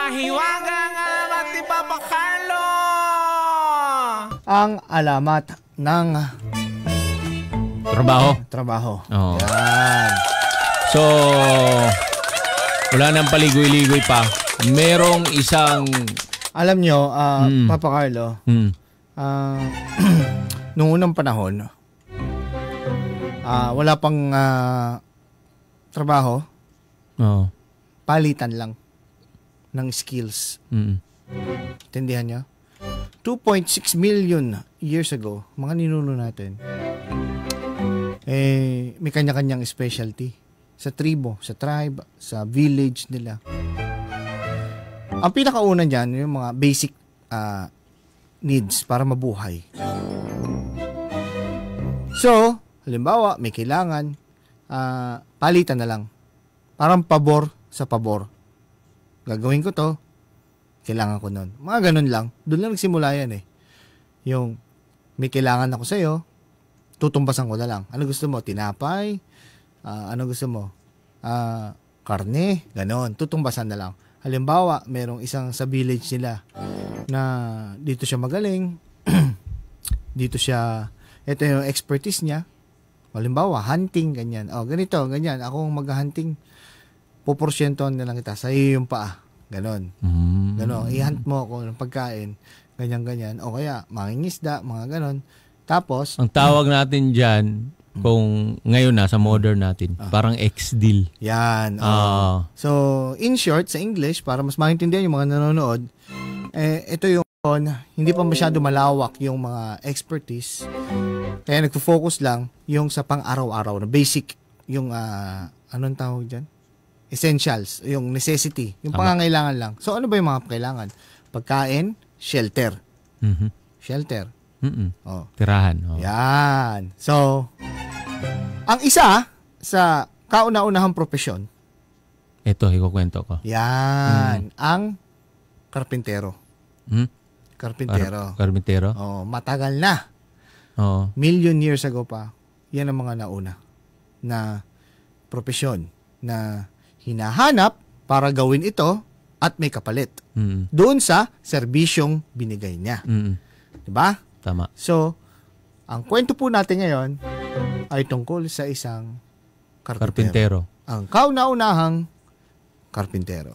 Hiwaga nga mati Papa Carlo! Ang alamat ng trabaho. Oh. Yan. So, wala nang paligoy-ligoy pa. Merong isang... Alam nyo, Papa Carlo, noong unang panahon, wala pang trabaho, palitan lang ng skills. Tindihan nyo? 2.6 million years ago, mga ninuno natin, may kanya-kanyang specialty. Sa tribo, sa tribe, sa village nila. Ang pinakauna dyan, yung mga basic needs para mabuhay. So, halimbawa, may kailangan, palitan na lang. Parang pabor sa pabor. Gagawin ko to, kailangan ko nun. Mga ganun lang. Doon lang nagsimula yan eh. Yung may kailangan ako sa'yo, tutumbasan ko na lang. Ano gusto mo? Tinapay? Ano gusto mo? Karne? Ganon. Tutumbasan na lang. Halimbawa, merong isang sa village nila na dito siya magaling. Dito siya, ito yung expertise niya. Halimbawa, hunting, ganyan. Ganito, ganyan. Ako mag-hunting. Puporsyentohan na lang kita. Sa'yo yung paa. Ganon. Ganon. I-hunt mo ako ng pagkain. Ganyan-ganyan. O kaya, mangingisda, mga ganon. Tapos, ang tawag natin dyan, kung ngayon na sa modern natin, parang ex-deal. Yan. So, in short, sa English, para mas maintindihan yung mga nanonood, ito yung hindi pa masyado malawak yung mga expertise. Kaya nagfo-focus lang yung sa pang-araw-araw na basic, yung anong tawag dyan? Essentials, yung necessity, yung pangangailangan lang. So, ano ba yung mga kailangan? Pagkain, shelter. Shelter. Tirahan. Yan. So, ang isa sa kauna-unahang profesyon, ito, ikukwento ko. Yan. Ang karpintero. Karpintero. Karpintero? Matagal na. Million years ago pa, yan ang mga nauna na profesyon na hinahanap para gawin ito at may kapalit. Doon sa serbisyong binigay niya. Diba? Tama. So, ang kwento po natin ngayon ay tungkol sa isang karpintero. Ang kauna-unahang karpintero.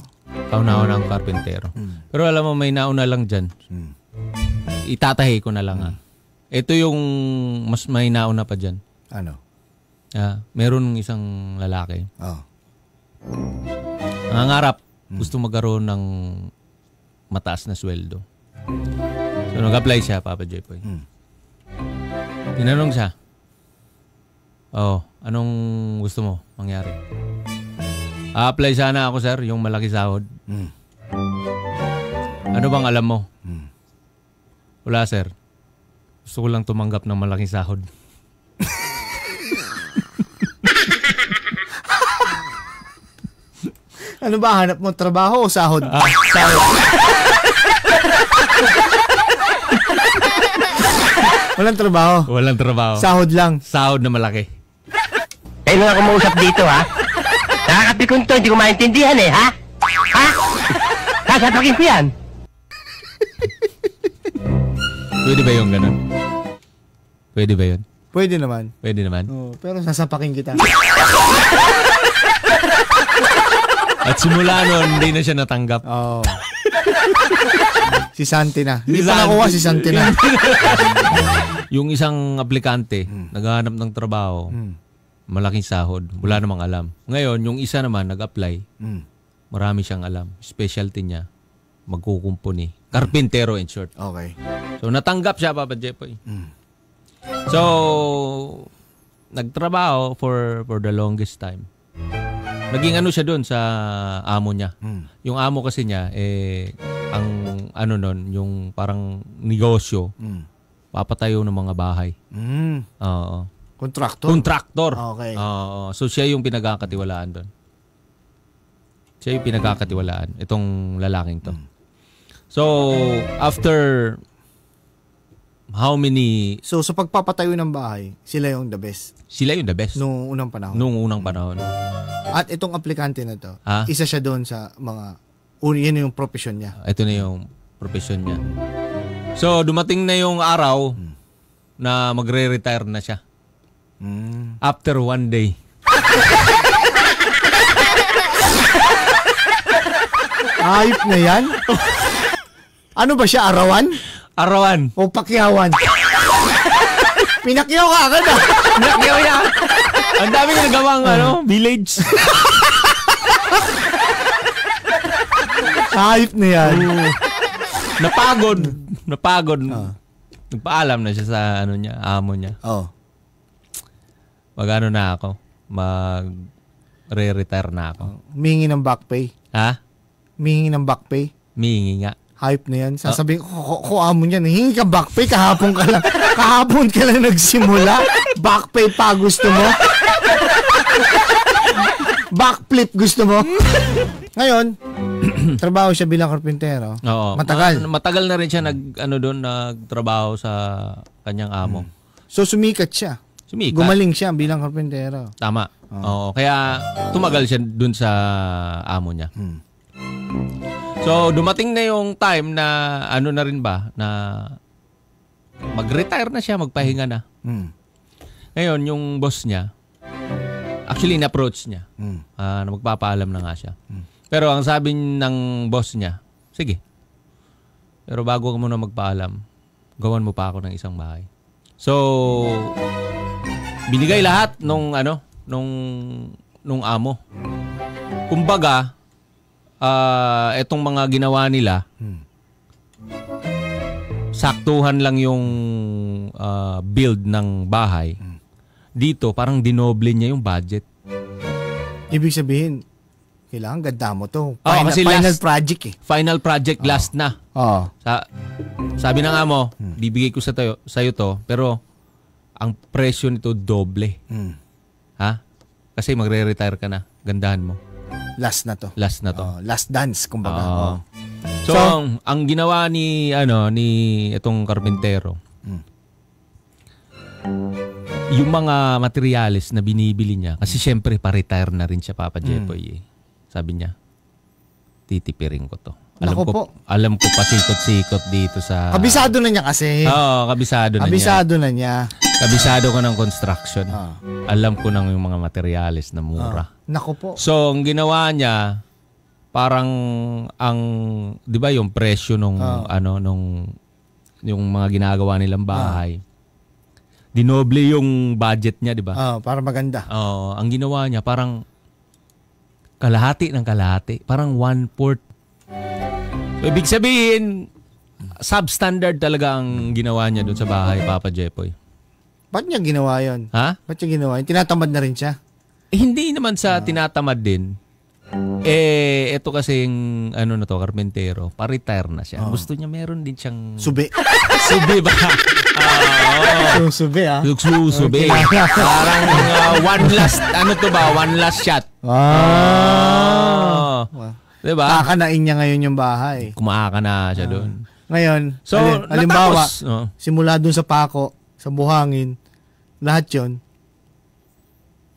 Kauna-unahang karpintero. Pero alam mo, may nauna lang dyan. Itatahi ko na lang. Ito yung mas may nauna pa dyan. Ano? Meron isang lalaki. Nangangarap, gusto magkaroon ng mataas na sweldo. So, nag-apply siya, Papa Jepoy. Tinanong siya, anong gusto mo mangyari? A-apply sana ako, sir, yung malaki sahod. Ano bang alam mo? Wala, sir. Gusto ko lang tumanggap ng malaking sahod. Ano ba, hanap mo trabaho o sahod? Sahod. Walang trabaho? Walang trabaho. Sahod lang? Sahod na malaki. Kayo na ako mausap dito, ha? Nakakapikon to, hindi ko maintindihan eh, ha? Ha? Sasapakin ko yan. Pwede ba yung ganun? Pwede ba yun? Pwede naman. Pwede naman. Pero sasapakin kita. At simula nun, hindi na siya natanggap. Si Santi na. Hindi pa nakuha si Santi na. Yung isang aplikante, naghahanap ng trabaho, malaking sahod, wala namang alam. Ngayon, yung isa naman nag-apply, marami siyang alam. Specialty niya, magkukumpuni. Karpintero in short. Okay. So, natanggap siya, Papa Jepoy. So, nagtrabaho for the longest time. Naging ano siya doon sa amo niya. Yung amo kasi niya, ang ano nun, yung parang negosyo, papatayo ng mga bahay. Oo. Kontraktor. Okay. So, siya yung pinagkakatiwalaan doon. Siya yung pinagkakatiwalaan, itong lalaking to. So, after how many... So, sa pagpapatayo ng bahay, sila yung the best? Sila yung the best. Noong unang panahon? Noong unang panahon. At itong aplikante na to, isa siya doon sa mga Yan yung profession niya. Ito na yung profession niya. So, dumating na yung araw na magre-retire na siya. After one day. Ayop na yan? Ano ba siya, arawan? Arawan. O pakyawan? Pinakyaw ka agad ah. Pinakyaw niya. Ang dami ko nagawang village. Ayop na yan. Napagod. Nagpaalam na siya sa amo niya. Mag-ano na ako. Mag-re-retire na ako. Mingi ng back pay. Ha? Mingi ng back pay. Mingi nga. Hype na yan. Sasabihin ko, amo niyan. Hingi ka back pay, kahapon ka lang nagsimula. Back pay pa gusto mo? Backflip gusto mo? Ngayon, trabaho siya bilang karpintero. Oo. Matagal na rin siya nagtrabaho sa kanyang amo. So, sumikat siya. Gumaling siya bilang karpintero. Tama. Oo. Kaya tumagal siya dun sa amo niya. So, dumating na yung time na na rin ba, na mag-retire na siya, magpahinga na. Ngayon, yung boss niya, actually, na-approach niya. Na magpapaalam na nga siya. Pero ang sabi ng boss niya, sige. Pero bago ka muna magpaalam, gawan mo pa ako ng isang bahay. So, binigay lahat nung amo. Kumbaga, etong mga ginawa nila, saktuhan lang yung build ng bahay. Dito, parang dinoble niya yung budget. Ibig sabihin, kailangan ganda mo to. Kasi final project eh. Final project, last na. Sabi ng amo, bibigay ko sa'yo to, pero ang presyo nito doble. Ha? Kasi magre-retire ka na. Gandahan mo. Last na to. Last dance, kumbaga. So, ang ginawa ni itong karpintero, yung mga materials na binibili niya, kasi syempre pa-retire na rin siya, Papa Jepoy. Sabi niya, titipirin ko to. Alam ko pasikot-sikot dito sa... Kabisado na niya kasi. Oo, kabisado na niya. Kabisado ko ng construction. Alam ko nang yung mga materials na mura. Nako po. So, ang ginawa niya, parang di ba yung presyo nung yung mga ginagawa nilang bahay. Dinoble yung budget niya, di ba? Para maganda. Ang ginawa niya, parang kalahati ng kalahati. Parang 1/4. So, ibig sabihin, substandard talaga ang ginawa niya doon sa bahay, Papa Jepoy. Ba't niya ginawa yun? Ha? Ba't niya ginawa yun? Tinatamad na rin siya? Hindi naman sa tinatamad din. Ito kasing karpentero, pa-retire na siya. Gusto niya meron din siyang... Subi. Subi ba? Subi ah. Subi. Parang one last shot. Diba? Kakanain niya ngayon yung bahay. Kumaka na siya doon. Ngayon, so, halimbawa, simula doon sa pako, sa buhangin, lahat yun,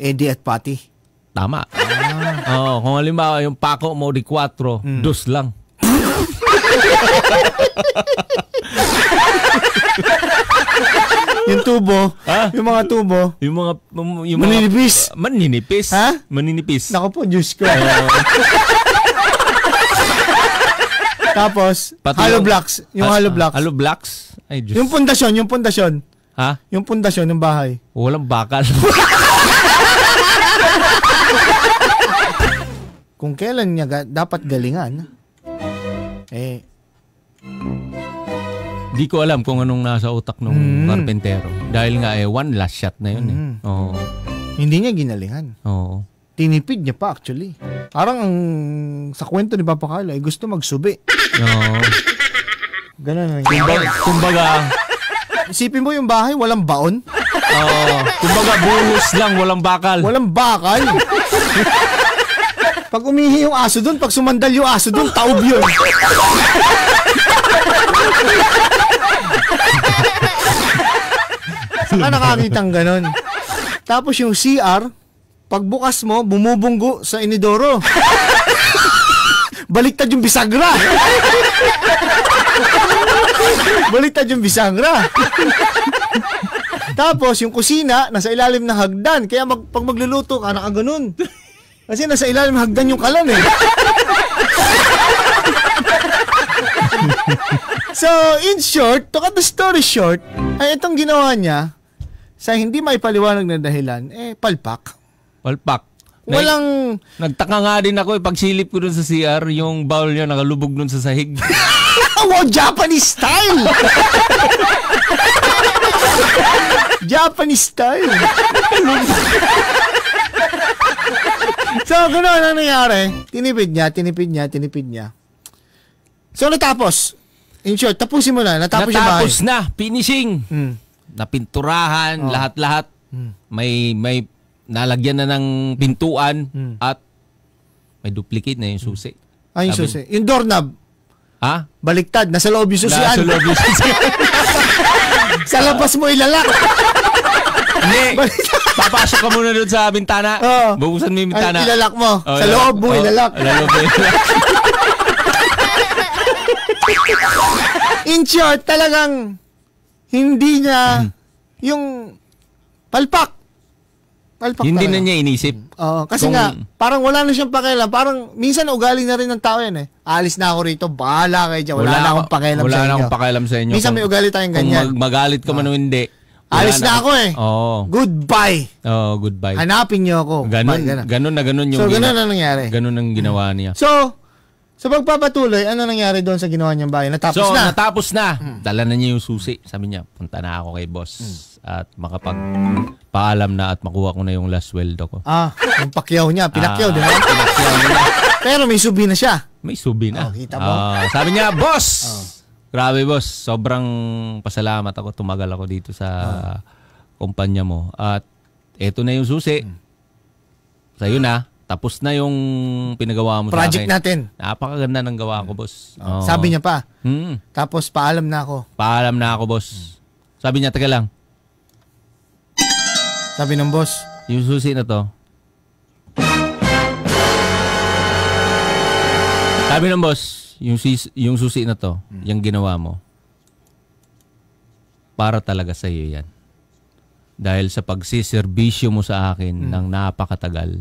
Eddie at Patty. Tama. Kung halimbawa yung pako mo di 4, 2 lang. Yung tubo, yung mga tubo, maninipis. Ha? Maninipis. Nako po, Diyos ko. Tapos, hollow blocks. Yung hollow blocks. Hollow blocks? Ay, Diyos. Yung pundasyon. Ha? Yung pundasyon ng bahay. Walang bakal. Kung kailan niya dapat galingan, di ko alam kung anong nasa utak ng karpentero. Dahil nga one last shot na yun Hindi niya ginalingan. Tinipid niya pa actually. Parang sa kwento ni Papa Carlo, gusto magsubi. Ganun lang. Kumbaga, isipin mo yung bahay, walang baon. Kumbaga buhos lang, walang bakal. Walang bakal. Pag umihi yung aso dun, pag sumandal yung aso dun, taob yun. Saka nakakitang ganun. Tapos yung CR, pagbukas mo, bumubunggo sa inidoro. baliktad yung bisagra. Baliktad yung bisagra. Tapos, yung kusina, nasa ilalim ng hagdan. Kaya pag magluluto ka, nakaganon. Kasi nasa ilalim ng hagdan yung kalan eh. So, in short, to cut the story short, ay itong ginawa niya, sa hindi may paliwanag na dahilan, palpak. Palpak. Walang... Nagtaka nga din ako pagsilip ko dun sa CR, yung bowl niya nakalubog dun sa sahig. Wow, Japanese style! Japanese style. So, gano'n ang nangyari. Tinipid niya. So, natapos. In short, tapusin mo na. Natapos yung bahay. Natapos na. Finishing. Napinturahan, lahat-lahat. May nalagyan na ng pintuan at may duplicate na yung susi. Yung susi. Yung doorknob. Ha? Baliktad. Nasa loob yung susian. Nasa loob yung susian. Sa labas mo ilalak. Hindi. Papasok ka muna doon sa bintana. Bubusan mo yung bintana. Ay, ilalak mo. Sa loob mo ilalak. In short, talagang hindi niya yung palpak. Hindi na niya inisip. Kasi nga, parang wala na siyang pakialam. Parang minsan ugali na rin ng tao yan eh. Alis na ako rito, bahala kayo dyan. Wala na akong pakialam sa inyo. Wala na akong pakialam sa inyo. Minsan may ugali tayong ganyan. Kung magalit ka man o hindi. Alis na ako eh. Goodbye. Goodbye. Hanapin niyo ako. Ganun yung so, ganun na nangyari. Ganun ang ginawa niya. So, sa pagpapatuloy, ano nangyari doon sa ginawa niyang bahay? Natapos na. Dala na niya yung susi. Sabi niya, punta na ako kay boss. At makapagpaalam na at makuha ko na yung last sweldo ko. Yung pakyaw niya. Pinakyaw, di ba? Pinakyaw niya. Pero may subi na siya. May subi na. Kita mo? Sabi niya, boss! Grabe, boss. Sobrang pasalamat ako. Tumagal ako dito sa kumpanya mo. At eto na yung susi. Sa'yo na. Tapos na yung pinagawa mo project sa akin. Natin. Napakaganda ng gawa ko, boss. Sabi niya pa. Tapos paalam na ako. Paalam na ako, boss. Sabi niya, taga lang. Sabi ng boss. Yung susi na to. Sabi ng boss, yung susi na to, yung ginawa mo, para talaga sa iyo yan. Dahil sa pagsiservisyo mo sa akin ng napakatagal,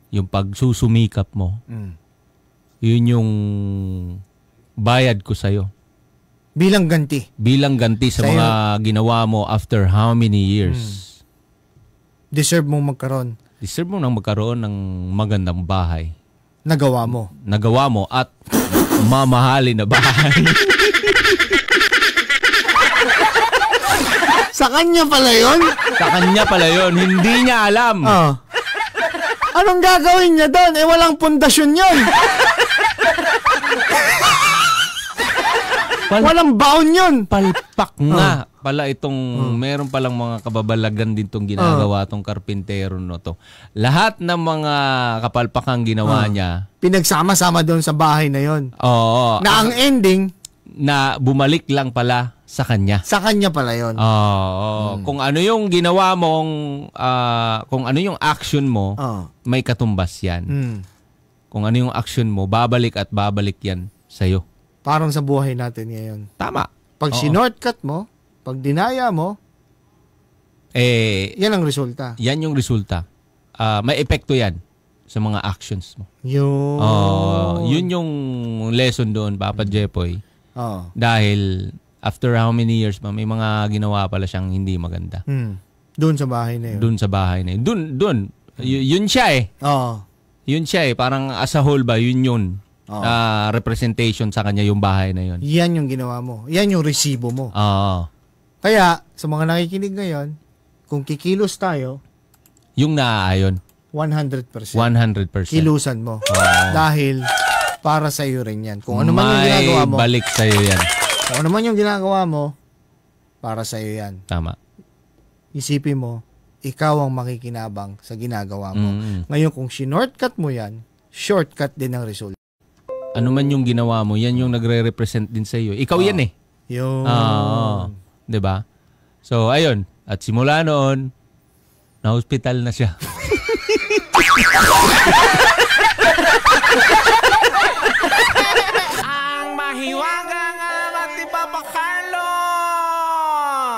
yung pagsusumikap mo, yun yung bayad ko sa'yo. Bilang ganti. Bilang ganti sa mga ginawa mo after how many years. Deserve mong magkaroon. Deserve mo nang magkaroon ng magandang bahay. Nagawa mo. Nagawa mo at mamahalin na bahay. Sa kanya pala yun? Sa kanya pala yun. Hindi niya alam. Anong gagawin niya doon? Walang pundasyon yun. Walang baon yun. Palpak nga pala itong meron palang mga kababalagan din itong ginagawa itong karpintero no to. Lahat ng mga kapalpakang ginawa niya. Pinagsama-sama doon sa bahay na yun. Oo. Na ang ending na bumalik lang pala sa kanya. Sa kanya pala yun. Oo. Kung ano yung ginawa mong kung ano yung action mo, may katumbas yan. Kung ano yung action mo, babalik at babalik yan sa'yo. Parang sa buhay natin ngayon. Tama. Pag sinortcut mo, pag dinaya mo, yan ang resulta. Yan yung resulta. May epekto yan sa mga actions mo. Yun yung lesson doon, Papa Jepoy. Dahil after how many years pa, may mga ginawa pala siyang hindi maganda. Doon sa bahay na yun. Doon sa bahay na yun. Doon. Yun siya eh. Yun siya eh. Parang as a whole ba, yun. Representation sa kanya yung bahay na yun. Yan yung ginawa mo. Yan yung resibo mo. Kaya, sa mga nakikinig ngayon, kung kikilos tayo, yung naaayon. 100%. 100%. Kilusan mo. Dahil, para sa iyo rin yan. Kung ano man yung ginagawa mo. May balik sa iyo yan. Kung ano man yung ginagawa mo, para sa iyo yan. Tama. Isipin mo, ikaw ang makikinabang sa ginagawa mo. Ngayon, kung sinortcut mo yan, shortcut din ang result. Ano man yung ginawa mo, yan yung nagre-represent din sa iyo. Ikaw yan eh. Yun. 'Di ba? So, ayun. At simula noon, na-hospital na siya. Hiwaga nga, Mati Papa Carlo.